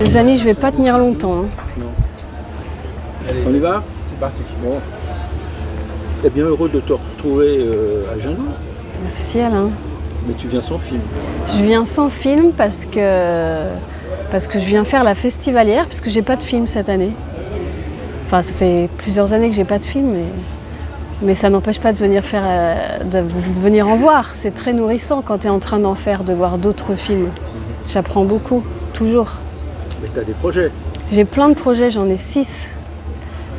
Les amis, je vais pas tenir longtemps. Hein. Non. Allez, on y va? C'est parti. Bon. T'es bien heureux de te retrouver à Jeannot. Merci Alain. Mais tu viens sans film. Je viens sans film parce que je viens faire la festivalière, parce que j'ai pas de film cette année. Enfin, ça fait plusieurs années que j'ai pas de film, mais ça n'empêche pas de venir en voir. C'est très nourrissant quand tu es en train d'en faire, de voir d'autres films. J'apprends beaucoup, toujours. Mais tu as des projets. J'ai plein de projets, j'en ai 6.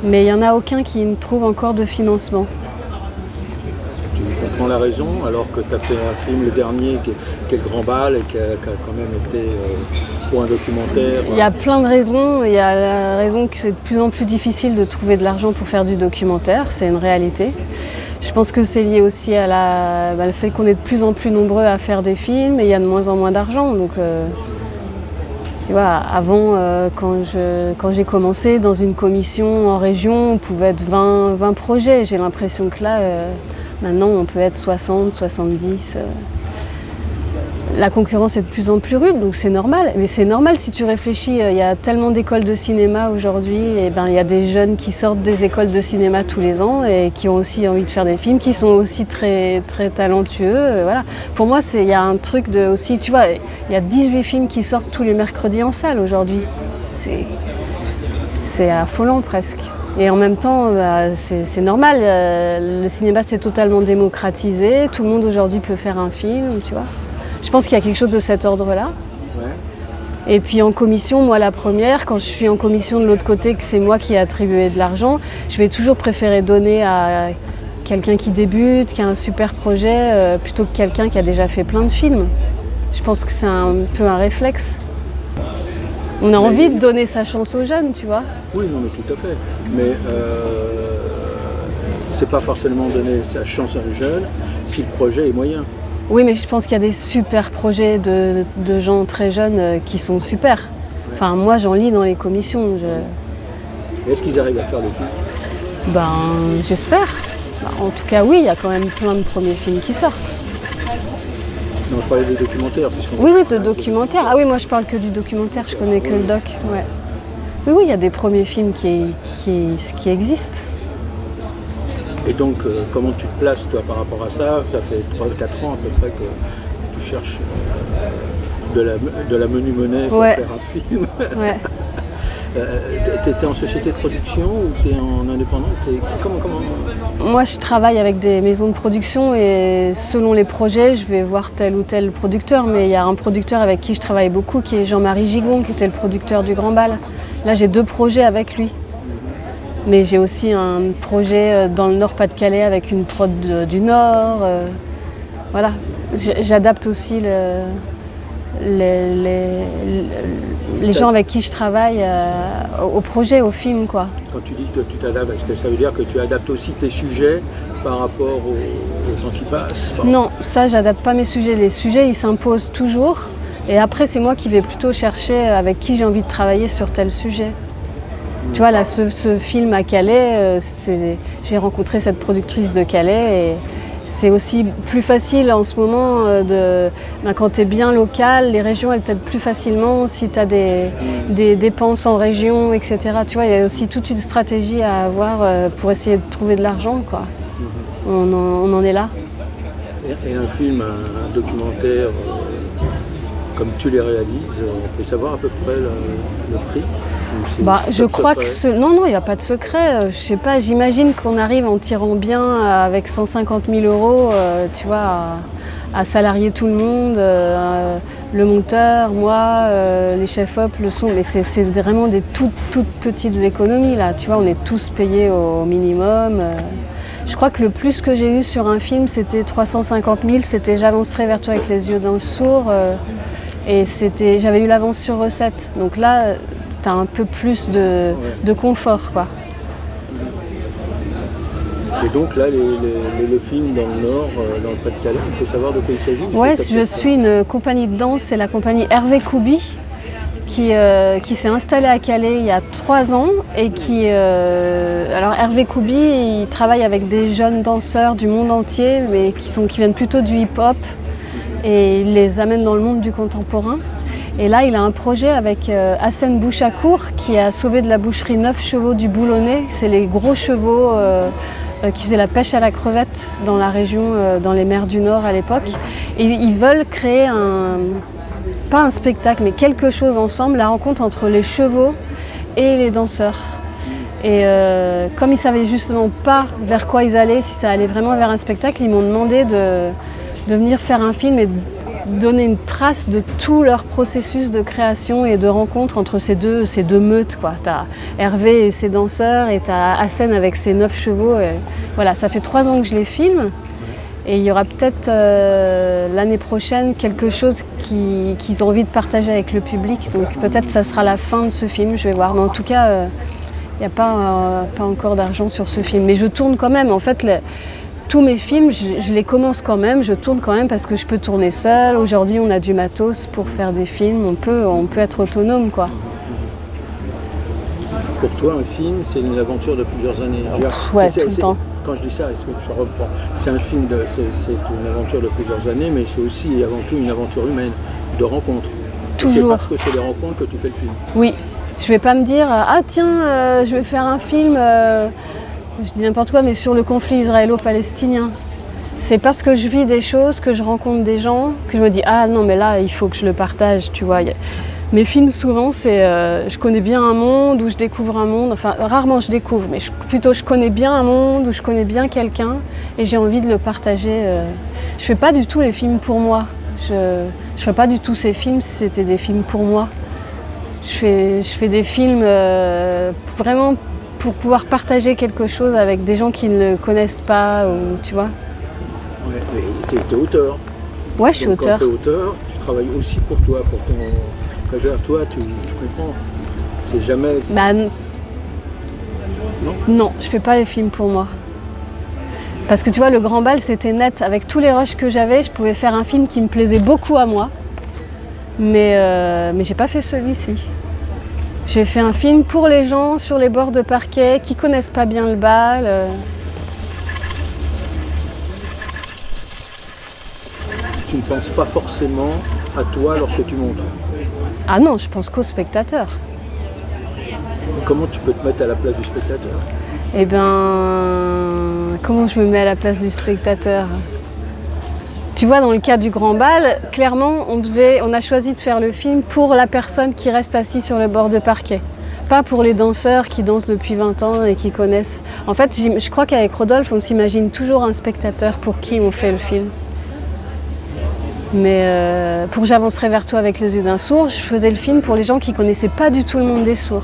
Mais il n'y en a aucun qui ne trouve encore de financement. Tu comprends la raison, alors que tu as fait un film, le dernier, qui est le Grand Bal, et qui a quand même été pour un documentaire. Il y a plein de raisons. Il y a la raison que c'est de plus en plus difficile de trouver de l'argent pour faire du documentaire, c'est une réalité. Je pense que c'est lié aussi à le fait qu'on est de plus en plus nombreux à faire des films et il y a de moins en moins d'argent. Donc, tu vois, avant, quand j'ai commencé dans une commission en région, on pouvait être 20 projets. J'ai l'impression que là, maintenant, on peut être 60, 70. La concurrence est de plus en plus rude, donc c'est normal. Mais c'est normal si tu réfléchis, il y a tellement d'écoles de cinéma aujourd'hui, et il y a des jeunes qui sortent des écoles de cinéma tous les ans et qui ont aussi envie de faire des films, qui sont aussi très, très talentueux. Voilà. Pour moi, il y a un truc de aussi, tu vois, il y a 18 films qui sortent tous les mercredis en salle aujourd'hui. C'est affolant presque. Et en même temps, c'est normal, le cinéma s'est totalement démocratisé, tout le monde aujourd'hui peut faire un film, tu vois. Je pense qu'il y a quelque chose de cet ordre-là. Ouais. Et puis en commission, moi la première, quand je suis en commission de l'autre côté, que c'est moi qui ai attribué de l'argent, je vais toujours préférer donner à quelqu'un qui débute, qui a un super projet, plutôt que quelqu'un qui a déjà fait plein de films. Je pense que c'est un peu un réflexe. On a envie de donner sa chance aux jeunes, tu vois. Oui, non, mais tout à fait. Mais c'est pas forcément donner sa chance à un jeune si le projet est moyen. Oui, mais je pense qu'il y a des super projets de gens très jeunes qui sont super. Ouais. Enfin, moi, j'en lis dans les commissions. Est-ce qu'ils arrivent à faire des films? J'espère. En tout cas, oui, il y a quand même plein de premiers films qui sortent. Non, je parlais des documentaires. Oui, de documentaires. Ah oui, moi, je parle que du documentaire, je connais que le doc. Ouais. Oui, il y a des premiers films qui existent. Et donc, comment tu te places, toi, par rapport à ça? Ça fait 3-4 ans, à peu près, que tu cherches de la menue monnaie pour faire un film. Ouais. T'es en société de production ou t'es en indépendant? Comment? Moi, je travaille avec des maisons de production et selon les projets, je vais voir tel ou tel producteur. Mais il y a un producteur avec qui je travaille beaucoup, qui est Jean-Marie Gigon, qui était le producteur du Grand Bal. Là, j'ai 2 projets avec lui. Mais j'ai aussi un projet dans le Nord-Pas-de-Calais avec une prod du Nord. Voilà. J'adapte aussi les gens avec qui je travaille au projet, au film, quoi. Quand tu dis que tu t'adaptes, est-ce que ça veut dire que tu adaptes aussi tes sujets par rapport au temps qui passe? Non, ça, j'adapte pas mes sujets. Les sujets, ils s'imposent toujours. Et après, c'est moi qui vais plutôt chercher avec qui j'ai envie de travailler sur tel sujet. Tu vois, là, ce film à Calais, j'ai rencontré cette productrice de Calais et c'est aussi plus facile en ce moment quand tu es bien local, les régions, elles t'aident plus facilement si tu as des dépenses en région, etc. Tu vois, il y a aussi toute une stratégie à avoir pour essayer de trouver de l'argent, quoi. On en est là. Et un film, un documentaire, comme tu les réalises, on peut savoir à peu près le prix? Je crois que non, il n'y a pas de secret. Je sais pas, j'imagine qu'on arrive en tirant bien avec 150 000 €, tu vois, à salarier tout le monde, le monteur, moi, les chefs-op, le son. Mais c'est vraiment des toutes petites économies là. Tu vois, on est tous payés au minimum. Je crois que le plus que j'ai eu sur un film, c'était 350 000. C'était J'avancerai vers toi avec les yeux d'un sourd. Et j'avais eu l'avance sur recette. Donc là, tu as un peu plus de confort, quoi. Et donc là, le film dans le Nord, dans le Pas-de-Calais, on peut savoir de quoi il s'agit? Ouais, je suis une compagnie de danse, c'est la compagnie Hervé Koubi, qui s'est installée à Calais il y a 3 ans. Et alors Hervé Koubi, il travaille avec des jeunes danseurs du monde entier, mais qui viennent plutôt du hip-hop. Et il les amène dans le monde du contemporain. Et là, il a un projet avec Hassen Bouchakour qui a sauvé de la boucherie 9 chevaux du Boulonnais. C'est les gros chevaux qui faisaient la pêche à la crevette dans la région, dans les mers du Nord à l'époque. Et ils veulent créer pas un spectacle, mais quelque chose ensemble, la rencontre entre les chevaux et les danseurs. Et comme ils ne savaient justement pas vers quoi ils allaient, si ça allait vraiment vers un spectacle, ils m'ont demandé de venir faire un film et donner une trace de tout leur processus de création et de rencontre entre ces deux meutes, quoi. T'as Hervé et ses danseurs et t'as Hassen avec ses 9 chevaux. Et voilà, ça fait 3 ans que je les filme et il y aura peut-être l'année prochaine quelque chose qu'ils ont envie de partager avec le public. Donc peut-être ça sera la fin de ce film, je vais voir. Mais en tout cas, il n'y a pas encore d'argent sur ce film. Mais je tourne quand même. En fait, tous mes films, je les commence quand même, je tourne quand même parce que je peux tourner seule. Aujourd'hui, on a du matos pour faire des films, on peut être autonome, quoi. Pour toi, un film, c'est une aventure de plusieurs années. Ouais, tout le temps. Quand je dis ça, est-ce que je reprends? C'est un film, c'est une aventure de plusieurs années, mais c'est aussi et avant tout une aventure humaine, de rencontres. Toujours. C'est parce que c'est des rencontres que tu fais le film. Oui, je vais pas me dire, ah tiens, je vais faire un film... je dis n'importe quoi, mais sur le conflit israélo-palestinien. C'est parce que je vis des choses, que je rencontre des gens, que je me dis « Ah non, mais là, il faut que je le partage, tu vois ». Mes films, souvent, c'est je connais bien un monde, ou je découvre un monde. Enfin, rarement je découvre, mais plutôt je connais bien un monde, ou je connais bien quelqu'un, et j'ai envie de le partager. Je fais pas du tout les films pour moi. Je ferais pas du tout ces films si c'était des films pour moi. Je fais des films vraiment pour pouvoir partager quelque chose avec des gens qui ne le connaissent pas, ou tu vois. Ouais, mais t'es auteur. Ouais, je suis auteur. Quand t'es auteur, tu travailles aussi pour toi, pour ton... Toi, tu comprends, c'est jamais... Non, je fais pas les films pour moi. Parce que tu vois, le Grand Bal, c'était net. Avec tous les rushs que j'avais, je pouvais faire un film qui me plaisait beaucoup à moi. Mais j'ai pas fait celui-ci. J'ai fait un film pour les gens sur les bords de parquet qui connaissent pas bien le bal. Tu ne penses pas forcément à toi lorsque tu montes? Ah non, je pense qu'au spectateur. Comment tu peux te mettre à la place du spectateur? Eh bien, comment je me mets à la place du spectateur? Tu vois, dans le cas du Grand Bal, clairement, on a choisi de faire le film pour la personne qui reste assise sur le bord de parquet. Pas pour les danseurs qui dansent depuis 20 ans et qui connaissent. En fait, je crois qu'avec Rodolphe, on s'imagine toujours un spectateur pour qui on fait le film. Mais pour J'avancerai vers toi avec les yeux d'un sourd, je faisais le film pour les gens qui ne connaissaient pas du tout le monde des sourds.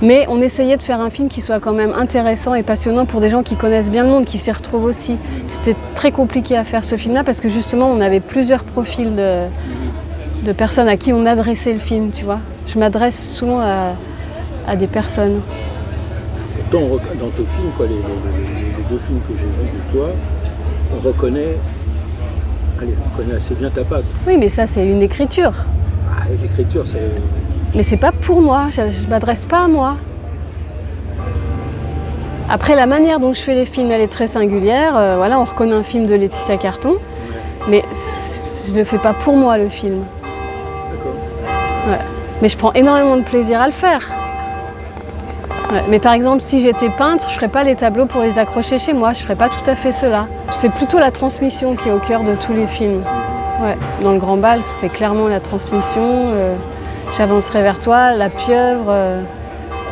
Mais on essayait de faire un film qui soit quand même intéressant et passionnant pour des gens qui connaissent bien le monde, qui s'y retrouvent aussi. C'était très compliqué à faire ce film-là parce que justement on avait plusieurs profils de personnes à qui on adressait le film, tu vois. Je m'adresse souvent à des personnes. Pourtant, dans tes films, quoi, les 2 films que j'ai vus de toi, on reconnaît assez bien ta patte. Oui, mais ça c'est une écriture. Ah, l'écriture, c'est... Mais c'est pas pour moi, je m'adresse pas à moi. Après, la manière dont je fais les films, elle est très singulière. Voilà, on reconnaît un film de Laetitia Carton, mais je le fais pas pour moi, le film. D'accord. Ouais. Mais je prends énormément de plaisir à le faire. Ouais. Mais par exemple, si j'étais peintre, je ferais pas les tableaux pour les accrocher chez moi, je ferais pas tout à fait cela. C'est plutôt la transmission qui est au cœur de tous les films. Ouais. Dans le Grand Bal, c'était clairement la transmission. J'avancerai vers toi, La Pieuvre,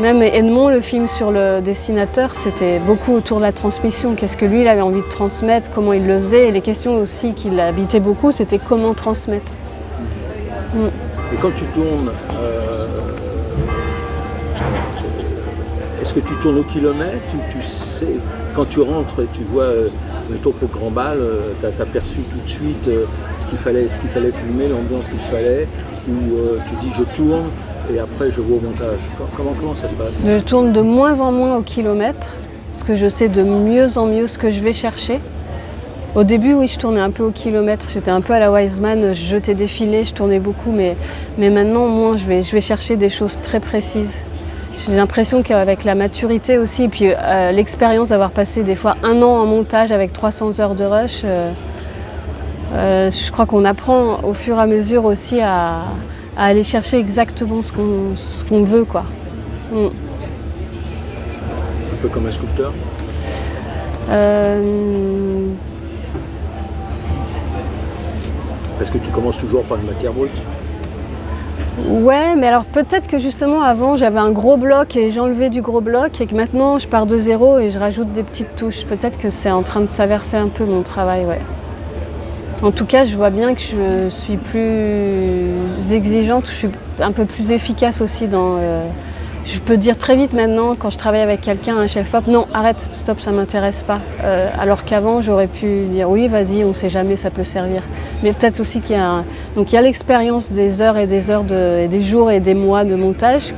même Edmond, le film sur le dessinateur, c'était beaucoup autour de la transmission. Qu'est-ce que lui, il avait envie de transmettre, comment il le faisait. Et les questions aussi qui l'habitaient beaucoup, c'était comment transmettre. Et quand tu tournes, est-ce que tu tournes au kilomètre ou tu sais, quand tu rentres et tu vois mettons pour Grand Bal, tu as perçu tout de suite ce qu'il fallait filmer, l'ambiance qu'il fallait, ou tu dis je tourne et après je vois au montage. Comment ça se passe? Je tourne de moins en moins au kilomètre, parce que je sais de mieux en mieux ce que je vais chercher. Au début, oui, je tournais un peu au kilomètre, j'étais un peu à la Wiseman, je jetais des filets, je tournais beaucoup, mais maintenant, moins, je vais chercher des choses très précises. J'ai l'impression qu'avec la maturité aussi, et puis l'expérience d'avoir passé des fois 1 an en montage avec 300 heures de rush, Je crois qu'on apprend au fur et à mesure aussi à aller chercher exactement ce qu'on veut, quoi. Un peu comme un sculpteur. Parce que tu commences toujours par une matière brute. Ouais, mais alors peut-être que justement avant j'avais un gros bloc et j'enlevais du gros bloc et que maintenant je pars de zéro et je rajoute des petites touches. Peut-être que c'est en train de s'inverser un peu mon travail, ouais. En tout cas, je vois bien que je suis plus exigeante, je suis un peu plus efficace aussi dans... Je peux dire très vite maintenant, quand je travaille avec quelqu'un, un chef-op, non, arrête, stop, ça ne m'intéresse pas. Alors qu'avant, j'aurais pu dire oui, vas-y, on ne sait jamais, ça peut servir. Mais peut-être aussi qu'il y a Donc il y a l'expérience des heures et des heures, et des jours et des mois de montage,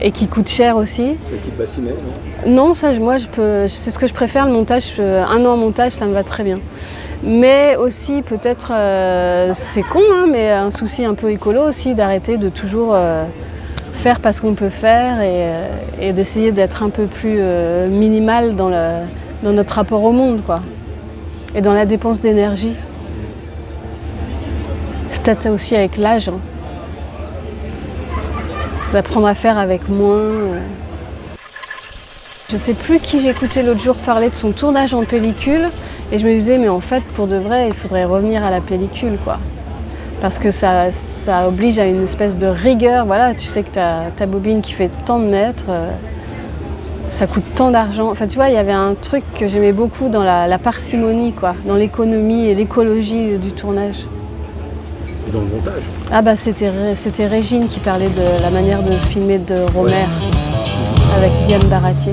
et qui coûte cher aussi. Petite bassinée, non? Non, ça, moi, c'est ce que je préfère, le montage. 1 an en montage, ça me va très bien. Mais aussi, peut-être, c'est con, hein, mais un souci un peu écolo aussi, d'arrêter de toujours... faire parce qu'on peut faire et d'essayer d'être un peu plus minimal dans notre rapport au monde, quoi. Et dans la dépense d'énergie. C'est peut-être aussi avec l'âge, hein. D'apprendre à faire avec moins. Je sais plus qui j'ai écouté l'autre jour parler de son tournage en pellicule et je me disais mais en fait pour de vrai il faudrait revenir à la pellicule, quoi. Parce que ça oblige à une espèce de rigueur. Voilà, tu sais que ta bobine qui fait tant de mètres, ça coûte tant d'argent. Enfin, tu vois, il y avait un truc que j'aimais beaucoup dans la parcimonie, quoi, dans l'économie et l'écologie du tournage. Et dans le montage? Ah bah c'était Régine qui parlait de la manière de filmer de Romer avec Diane Baratier.